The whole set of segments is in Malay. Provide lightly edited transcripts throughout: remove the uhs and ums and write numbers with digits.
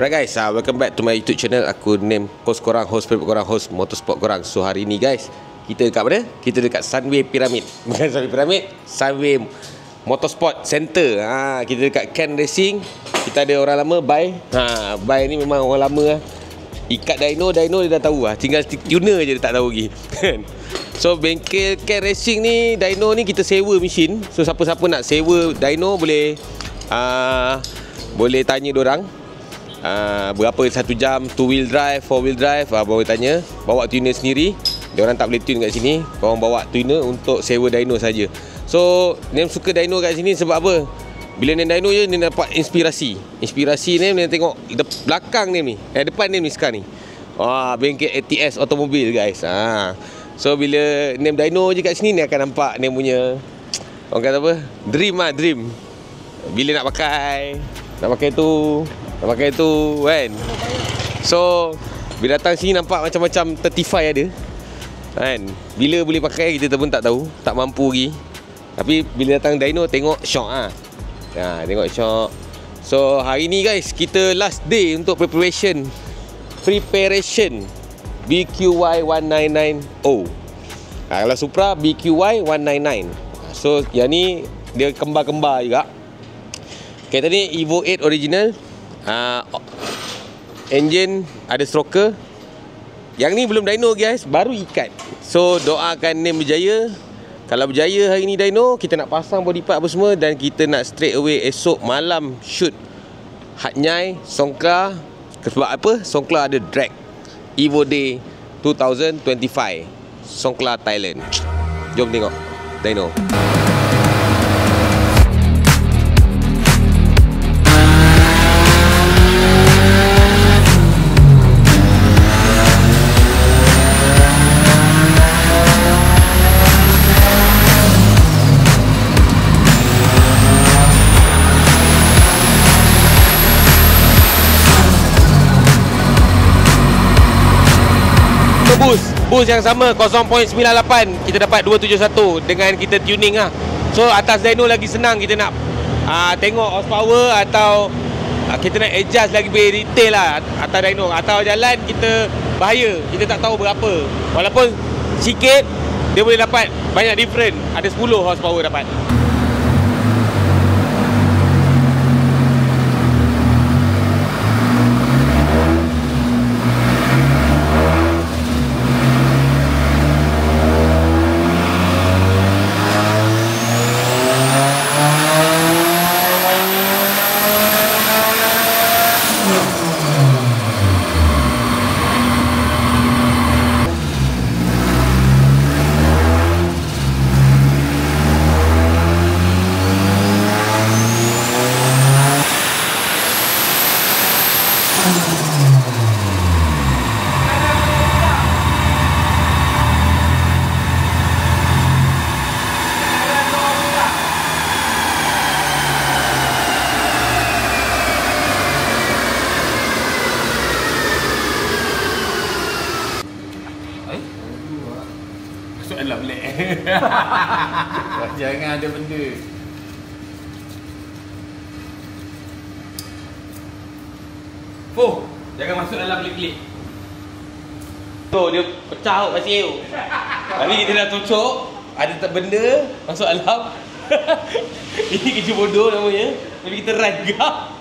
Right guys, welcome back to my YouTube channel. Aku name host korang, host favorite korang, host motorsport korang. So hari ni guys, kita dekat mana? Kita dekat Sunway Pyramid. Bukan Sunway Pyramid, Sunway Motorsport Center. Kita dekat Ken Racing. Kita ada orang lama, Bai. Bai ni memang orang lama lah. Ikat dyno dia dah tahu lah. Tinggal tuner je dia tak tahu lagi. So bengkel Ken Racing ni, dyno ni kita sewa mesin. So siapa-siapa nak sewa dyno boleh boleh tanya diorang. Berapa 1 jam, 2 wheel drive, 4 wheel drive, boleh tanya. Bawa tuner sendiri. Diorang tak boleh tune kat sini. Korang bawa tuner untuk sewa dyno saja. So Nem suka dyno kat sini sebab apa? Bila Nem dyno je, Nem dapat inspirasi. Inspirasi Nem tengok belakang Nem ni, depan Nem ni sekarang ni. Bengkel ATS automobil guys. So bila Nem dyno je kat sini, ni akan nampak Nem punya, orang kata apa, dream. Bila nak pakai tu kan. So bila datang sini nampak macam-macam 35 ada kan. Bila boleh pakai kita pun tak tahu, tak mampu lagi. Tapi bila datang dyno tengok shock tengok shock. So hari ni guys, kita last day untuk preparation BQY 199O. Kalau Supra BQY 199. So yang ni dia kembar-kembar juga. Okay, tadi Evo 8 original. Engine ada stroker. Yang ni belum dyno guys, baru ikat. So doakan Nem berjaya. Kalau berjaya hari ni dyno, kita nak pasang body part apa semua. Dan kita nak straight away esok malam shoot Hatnyai Songkla. Sebab apa? Songkla ada drag Evo Day 2025 Songkla Thailand. Jom tengok dyno. Boost yang sama 0.98 kita dapat 271 dengan kita tuning lah. So atas dyno lagi senang kita nak tengok horsepower atau kita nak adjust lagi lebih detail lah atas dyno. Atau jalan kita bahaya, kita tak tahu berapa. Walaupun sikit dia boleh dapat banyak different. Ada 10 horsepower dapat. Alam lek. Jangan ada benda. Jangan masuk dalam klik-klik. Tu dia pecah out pasir tu. Tapi kita dah tutup, ada tak benda masuk alam. Ini kerja bodoh namanya. Tapi kita ragam.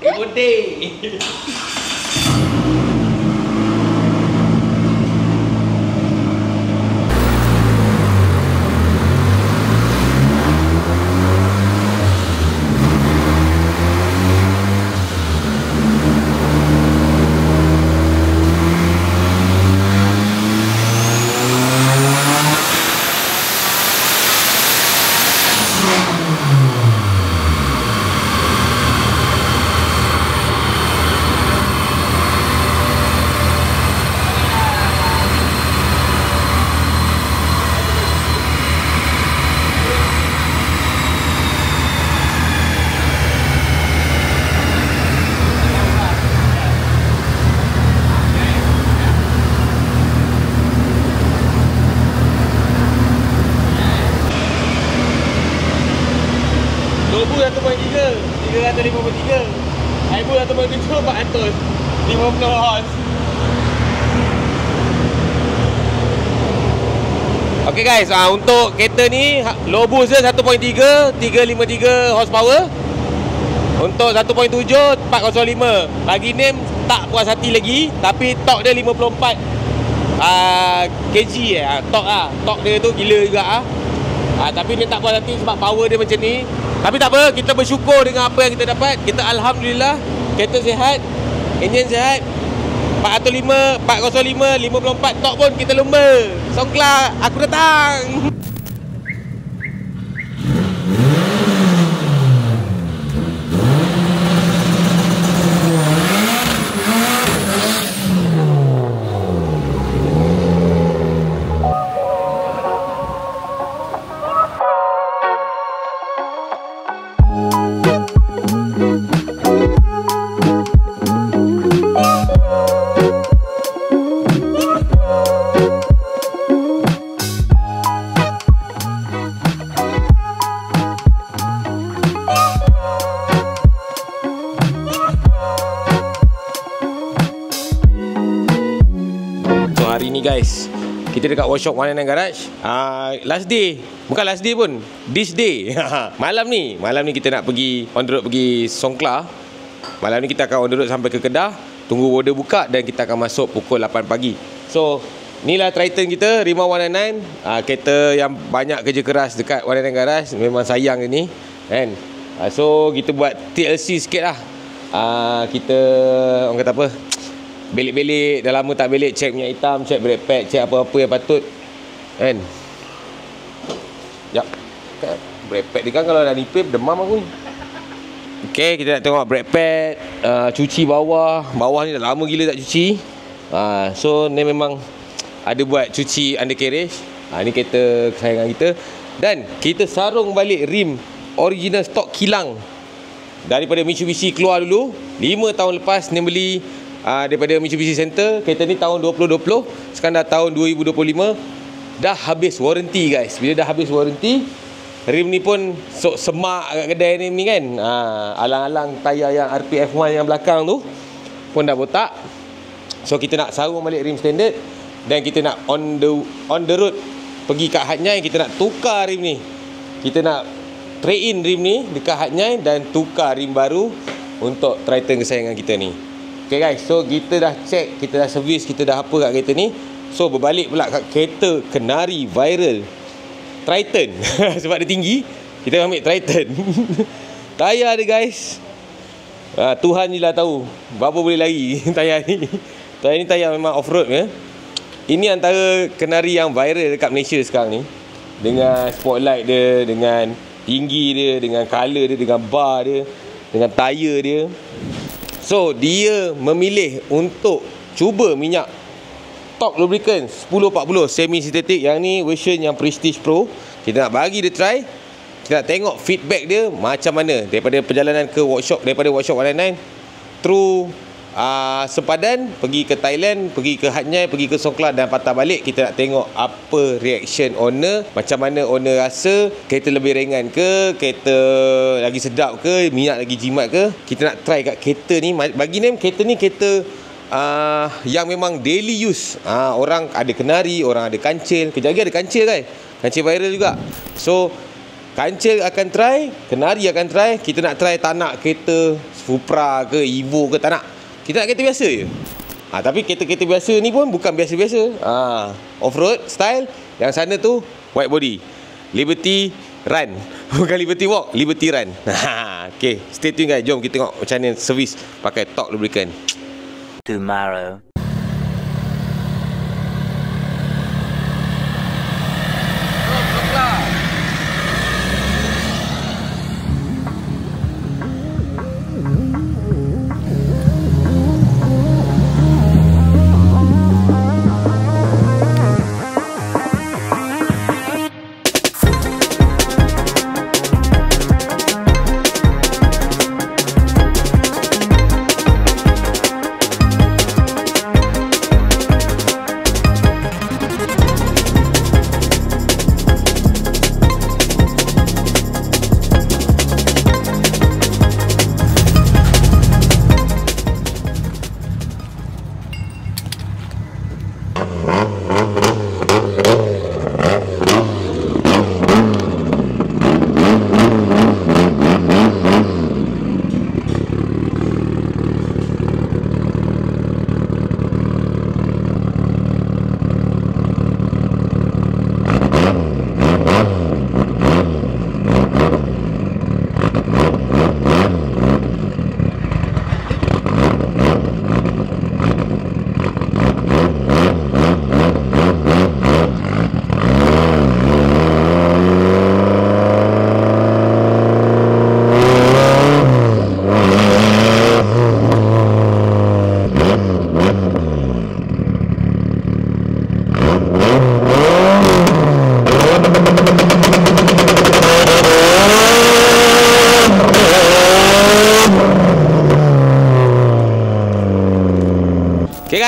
Bodoh. Turbo 1.3 353. Aibu 1.7 400 50 horse. Okay guys, untuk kereta ni low boost dia 1.3 353 horsepower. Untuk 1.7 405. Bagi name tak puas hati lagi, tapi torque dia 54 kg torque dia tu gila juga tapi dia tak puas hati sebab power dia macam ni. Tapi tak apa, kita bersyukur dengan apa yang kita dapat. Kita alhamdulillah, kereta sihat, enjin sihat. 405 54 torque pun kita lumba. Songkla, aku datang. Hari ni guys, kita dekat workshop 199 Garage. Last day, bukan last day pun, this day. Malam ni kita nak pergi on the road, pergi Songkla. Malam ni kita akan on the road sampai ke Kedah, tunggu border buka dan kita akan masuk pukul 8 pagi. So, inilah Triton kita, Rima 199. Kereta yang banyak kerja keras dekat 199 Garage. Memang sayang ni kan. So, kita buat TLC sikit lah. Kita, orang kata apa, belik-belik, dah lama tak belik, cek minyak hitam, cek brake pad, cek apa-apa yang patut kan. Sekejap, brake pad dia kan kalau dah nipip, demam aku ni. Okay, kita nak tengok brake pad, cuci bawah ni dah lama gila tak cuci. So ni memang ada buat cuci undercarriage. Ni kereta kesayangan kita. Dan kita sarung balik rim original stock kilang daripada Mitsubishi keluar dulu 5 tahun lepas ni beli daripada Mitsubishi Center. Kereta ni tahun 2020, sekarang dah tahun 2025, dah habis warranty guys. Bila dah habis warranty, rim ni pun semak kat kedai ni kan. Alang-alang tayar yang RPF1 yang belakang tu pun dah botak. So kita nak sarung balik rim standard dan kita nak on the road pergi kat Hatnyai. Kita nak tukar rim ni, kita nak trade in rim ni dekat Hatnyai dan tukar rim baru untuk Triton kesayangan kita ni. Okay guys, so kita dah check, kita dah servis, kita dah apa kat kereta ni. So berbalik pula kat kereta kenari viral Triton. Sebab dia tinggi, kita ambil Triton. Tayar dia guys, Tuhan je lah tahu berapa boleh lari tayar ni. Tayar ni tayar memang off-road ya. Ini antara kenari yang viral dekat Malaysia sekarang ni. Dengan spotlight dia, dengan tinggi dia, dengan color dia, dengan bar dia, dengan tayar dia. So dia memilih untuk cuba minyak top lubricant 1040 semi sintetik. Yang ni version yang Prestige Pro. Kita nak bagi dia try, kita nak tengok feedback dia macam mana daripada perjalanan ke workshop, daripada workshop 199 through sempadan, pergi ke Thailand, pergi ke Hatnyai, pergi ke Songkla dan patah balik. Kita nak tengok apa reaction owner, macam mana owner rasa, kereta lebih ringan ke, kereta lagi sedap ke, minyak lagi jimat ke. Kita nak try kat kereta ni. Bagi name kereta ni kereta yang memang daily use. Orang ada kenari, orang ada kancil. Kejap lagi ada kancil kan, kancil viral juga. So kancil akan try, kenari akan try. Kita nak try tak nak kereta Supra ke Evo ke, tak nak. Kita nak kereta biasa je. Tapi kereta-kereta biasa ni pun bukan biasa-biasa. Off-road style. Yang sana tu white body, Liberty Run. Bukan Liberty Walk, Liberty Run. Okay, stay tune guys. Jom kita tengok macam mana servis pakai Torque lubricant tomorrow.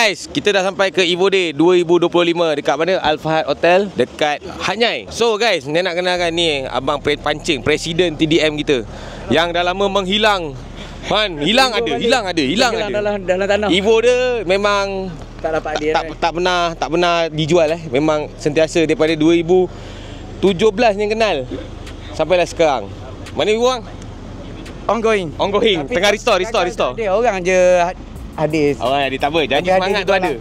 guys, kita dah sampai ke Evo Day 2025 dekat mana? Al Fahad Hotel dekat Hat Yai. So guys, saya nak kenalkan ni abang pancing, presiden TDM kita yang dah lama menghilang. Man, hilang ada. Dalam tanah. Evo dia memang Tak dapat dia. tak pernah dijual Memang sentiasa daripada 2017 yang kenal sampailah sekarang. Mana Evo bang? Ongoing. Ongoing. Tapi Tengah restore. Dia orang je hadis. Orang ada tak apa. Janji semangat tu ada.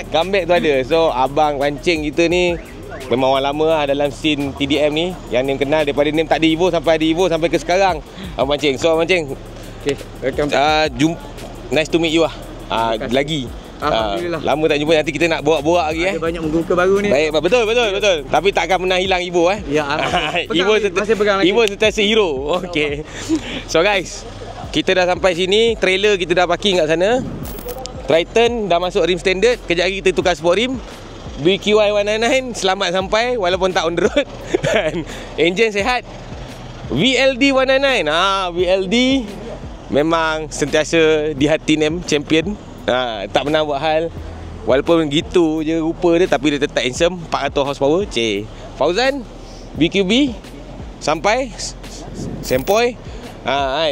Comeback tu ada. So abang pancing kita ni memang orang lama lah dalam scene TDM ni. Yang name kenal daripada name tak ada Evo sampai ada Evo sampai ke sekarang. Abang pancing. So abang pancing, Okay, welcome. Nice to meet you lah. Lagi. Alhamdulillah. Lama tak jumpa, nanti kita nak borak-borak lagi Ada banyak muka baru ni. Baik, betul. Tapi takkan pernah hilang Evo Ya, Evo masih pegang lagi. Evo sentiasa hero. Okey. So guys, kita dah sampai sini, trailer kita dah parking kat sana. Triton dah masuk rim standard, kejap lagi kita tukar sport rim. BQI 199 selamat sampai walaupun tak on the road. Enjin sihat. VLD 199. VLD memang sentiasa di hati name champion. Tak pernah buat hal. Walaupun gitu je rupa dia, tapi dia tetap handsome. 400 horsepower. Fauzan BQB sampai sempoi.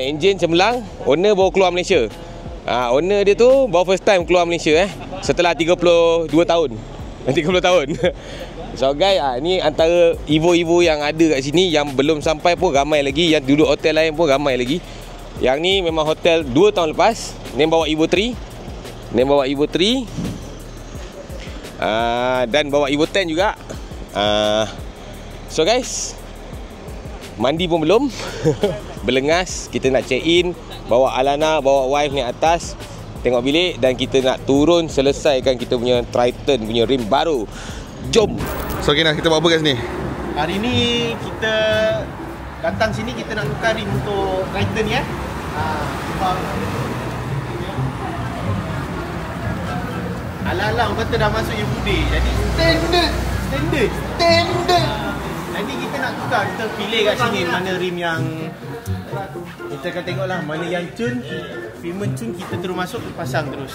Enjin cemerlang. Owner baru keluar Malaysia. Owner dia tu baru first time keluar Malaysia setelah 32 tahun. 30 tahun. So guys, ni antara Evo-Evo yang ada kat sini. Yang belum sampai pun ramai lagi. Yang duduk hotel lain pun ramai lagi. Yang ni memang hotel 2 tahun lepas. Name bawa Evo 3. Dan bawa Evo 10 juga. So guys, mandi pun belum. Berlengas. Kita nak check in, bawa Alana, bawa wife ni atas, tengok bilik. Dan kita nak turun selesaikan kita punya Triton punya rim baru. Jom. So okay, kita buat apa kat sini? Hari ni kita datang sini, kita nak tukar rim untuk Triton ya. Alah-alah orang kata dah masuk Evo Day. Jadi standard. Jadi kita nak tukar, kita pilih kat sini mana rim yang kita akan tengoklah mana yang cun, filmen cun, kita terus masuk, pasang terus.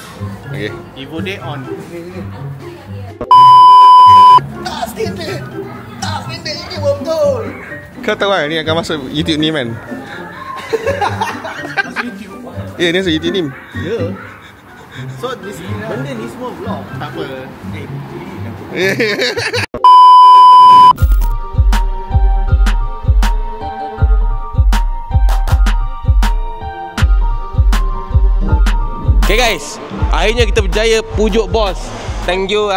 Okay. Evo Day on. Standard ini betul. Kau tahu kan ni akan masuk YouTube ni man? Masuk YouTube. Ya, ni masuk YouTube ni. Ya. So benda ni semua vlog. Tak apa. Okay guys, akhirnya kita berjaya pujuk bos. Thank you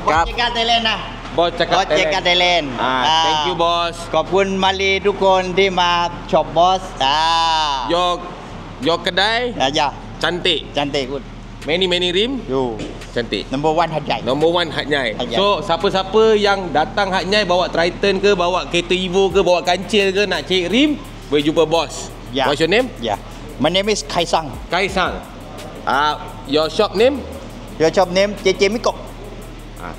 Bos cakap Thailand lah. Bos cakap Thailand. Thank you bos. ขอบคุณมาลีทุกคนที่มาช็อปบอส Your kedai อย่า cantik. cantik good Many rim you cantik. number 1 หัดใหญ่ Number 1 Hat Yai. Hat Yai. So siapa-siapa yang datang Hat Yai bawa Triton ke, bawa kereta Evo ke, bawa kancil ke, nak cek rim, boleh jumpa bos. Yeah. What's your name? yeah my name is Kaisang. Kaisang. Your shop name? your shop name JJ Miko.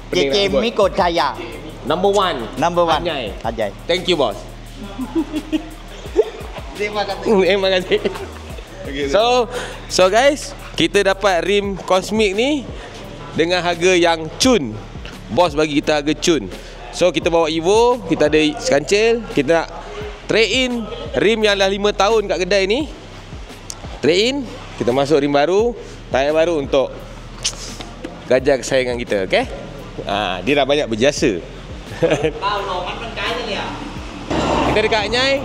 JJ Miko Jaya. Number 1 number 1 Hat Yai.หัดใหญ่ Thank you bos. terima kasih. Terima kasih. So guys, kita dapat rim kosmik ni dengan harga yang cun. Bos bagi kita harga cun. So kita bawa Evo, kita ada kancil, kita nak trade in rim yang dah 5 tahun kat kedai ni. Trade in, kita masuk rim baru, tayar baru untuk gajah kesayangan kita, okey? Dia dah banyak berjasa. Kita dekat Nyai.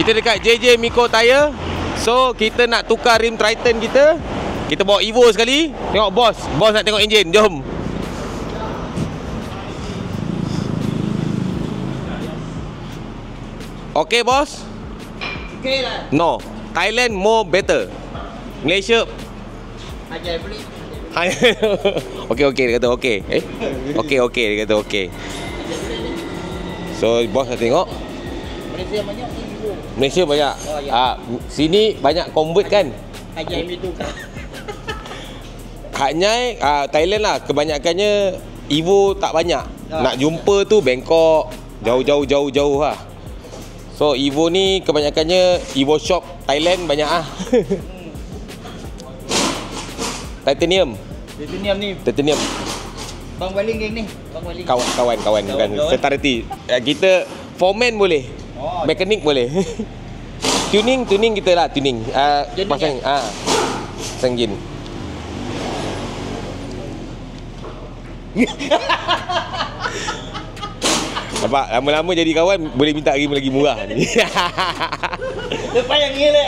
Kita dekat JJ Miko Tire. So kita nak tukar rim Triton kita. Kita bawa Evo sekali. Tengok bos. Bos nak tengok enjin. Jom. Okay bos? okay lah. No. Thailand more better. Malaysia.หัดใหญ่beli. Okay dia kata okay. Okay dia kata okay. So bos nak tengok. Malaysia banyak Evo. Malaysia banyak. Sini banyak convert kan.หัดใหญ่มีตู้ Hat Yai, Thailand lah kebanyakannya Evo tak banyak. Nak jumpa tu Bangkok, jauh lah. So Evo ni kebanyakannya Evo shop Thailand banyak ah. Titanium. Titanium ni. Titanium. Bang Waling geng ni. Bang Waling. Kawan bukan setariti. Kita foreman boleh. Oh, mekanik boleh. tuning kita lah, tuning. Pasang sanggin. Nampak, lama-lama jadi kawan boleh minta rim lagi murah ni. Lepas yang gila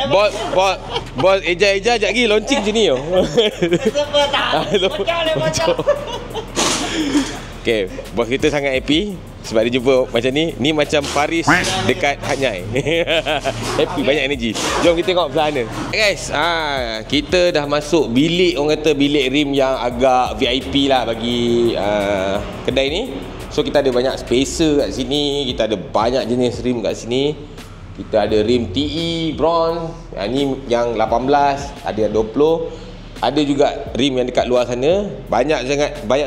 Bos eja-eja sekejap lagi launching macam ni. Siapa tak? Macam. Okay, bos kita sangat happy sebab dia jumpa macam ni. Ni macam Paris dekat Hanyai. Happy, banyak energi. Jom kita tengok belah sana. Guys, kita dah masuk bilik, orang kata bilik rim yang agak VIP lah bagi kedai ni. So kita ada banyak spacer kat sini. Kita ada banyak jenis rim kat sini. Kita ada rim TE, bronze. Ni yang 18, ada yang 20. Ada juga rim yang dekat luar sana. Banyak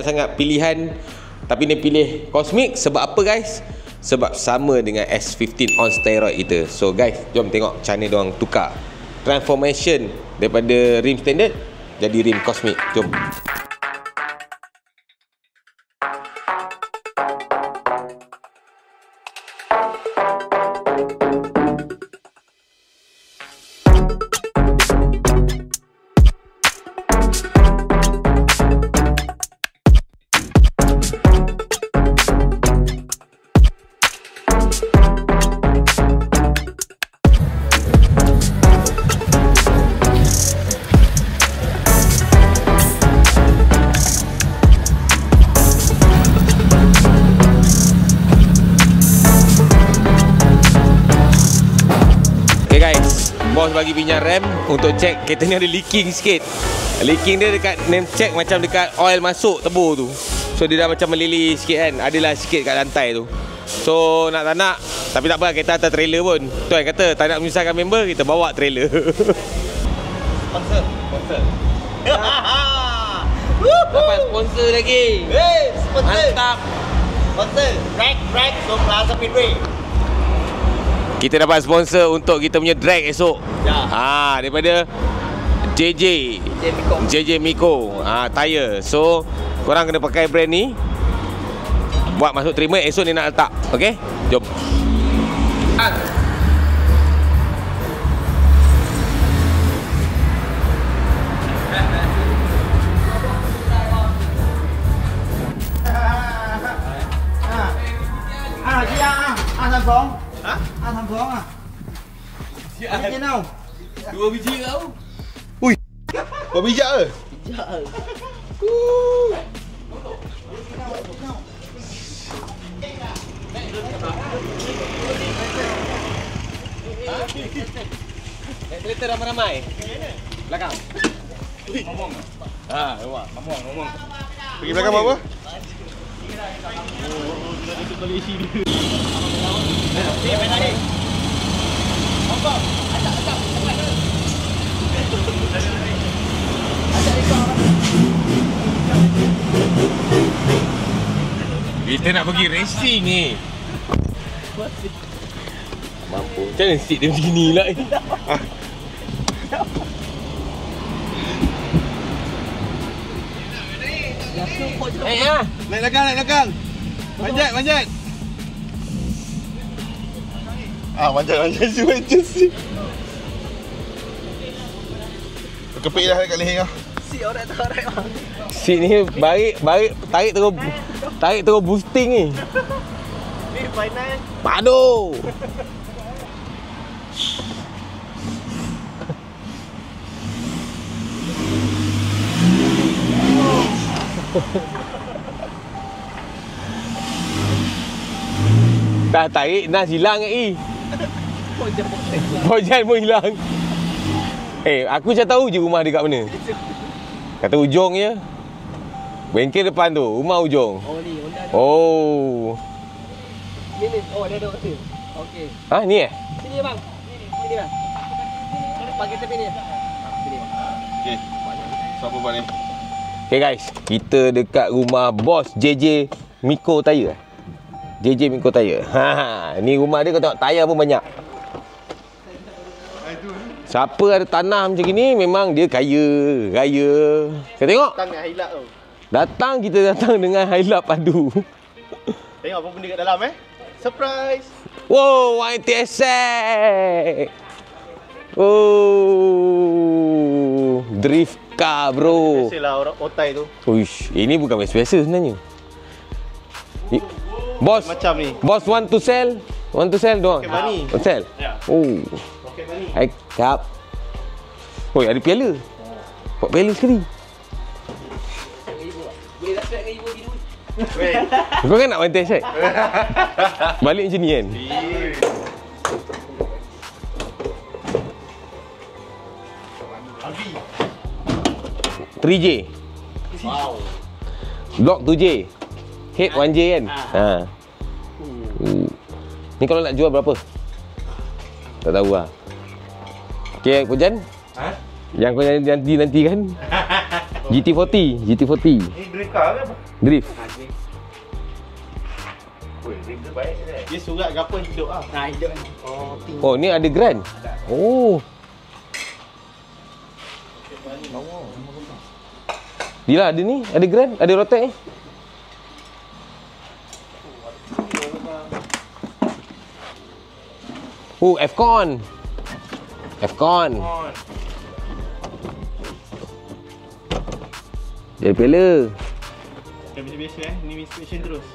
sangat pilihan. Tapi ni pilih Cosmic sebab apa guys? Sebab sama dengan S15 on steroid kita. So guys, jom tengok macam mana diorang tukar transformation daripada rim standard jadi rim Cosmic. Jom. Bos bagi pinjam rem untuk cek kereta ni ada leaking sikit. Leaking dia dekat name check macam dekat oil masuk tebur tu. So dia dah macam melili sikit kan. Adalah sikit kat lantai tu. So nak tak nak, tapi tak apa, kita hantar trailer pun. Tuan kata tak nak menyusahkan member, kita bawa trailer. Sponsor. Dapat sponsor lagi. Sponsor. Mantap. Sponsor. Drag so Plaza Speedway. Kita dapat sponsor untuk kita punya drag esok. Ya. Daripada JJ Miko. Tire. So korang kena pakai brand ni. Buat masuk terima, esok ni nak letak. Okey? Jom. Biji nào? 2 biji kau. Ui, buat bijak ke? Kereta ramai-ramai. Belakang. Ngomong. Ngomong. Pergi belakang buat apa? Kita nak pergi racing ni. Mampu. Macam mana seat dia macam ni lah. Naik belakang. Manjat. Manjat si. Kepik dah dekat leher kau. Seat ni baik tarik terus boosting ni. Ni final. Padu. Dah tarik, Nas hilang lagi. Pojan pun hilang. Aku macam tahu je rumah dia kat mana. Kata ujung je. Bengkel depan tu, rumah ujung. Oh ni, Honda. Oh. Ni. Oh, dia ada hotel. Okey. Ni Sini bang. Sini bang. Pakai tepi ni. Sini. Okey. Siapa buat ni? Okay guys, kita dekat rumah bos JJ Miko Tire. JJ Miko Tire. Ni rumah dia, kau tengok tayar pun banyak. Siapa ada tanah macam gini memang dia kaya. Kau tengok. Datang dengan highlight tu. Kita datang dengan highlight padu. Tengok apa benda kat dalam Surprise. Wow, YTSX. Oh, drift car bro. Biasalah orang otai tu. Uish, ini bukan biasa sebenarnya. Bos, Macam ni. Bos want to sell doang. Pocket money. Want sell? Ya. Oh. Pocket money. Hai, kap. Oi, ada piala. Buat piala sekali. Kau kan nak main test, balik macam ni kan? 3J. Wow. Block 2J. Head 1J kan? Ni kalau nak jual berapa? Tak tahu lah. Okay, Pujan. Yang kau nanti kan? GT40. Ni drift car ke apa? Drift. Drift tu baik ke? Dia surat ke apa hidup lah. Hidup kan. Oh, ni ada grand. Oh. Dia ada ni, ada grand, ada rotek ni. Oh, F-Con. Dia piala. Dia biasa-biasa ni mission terus.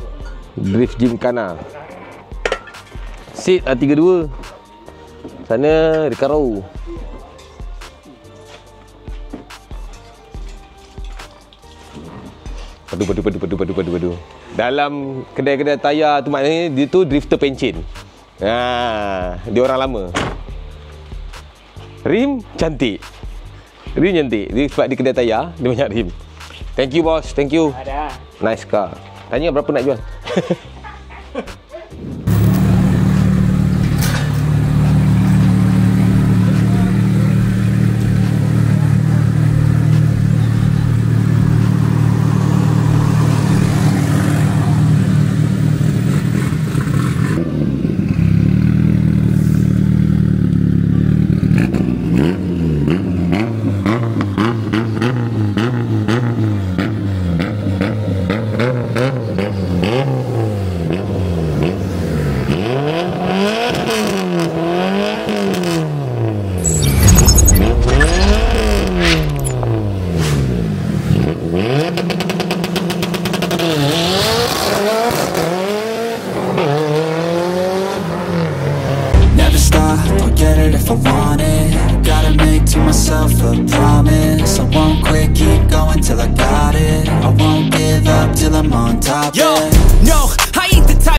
Drift Gymkhana. Seat A32. Sana Recaro. Padu. Dalam kedai-kedai tayar tu maknanya dia tu drifter pencen. Dia orang lama. Rim cantik. Dia sebab di kedai tayar dia banyak rim. Thank you boss, thank you. Ada. Nice car. Tanya berapa nak jual? I want it. Gotta make to myself a promise. I won't quit, keep going till I got it. I won't give up till I'm on top. Yo.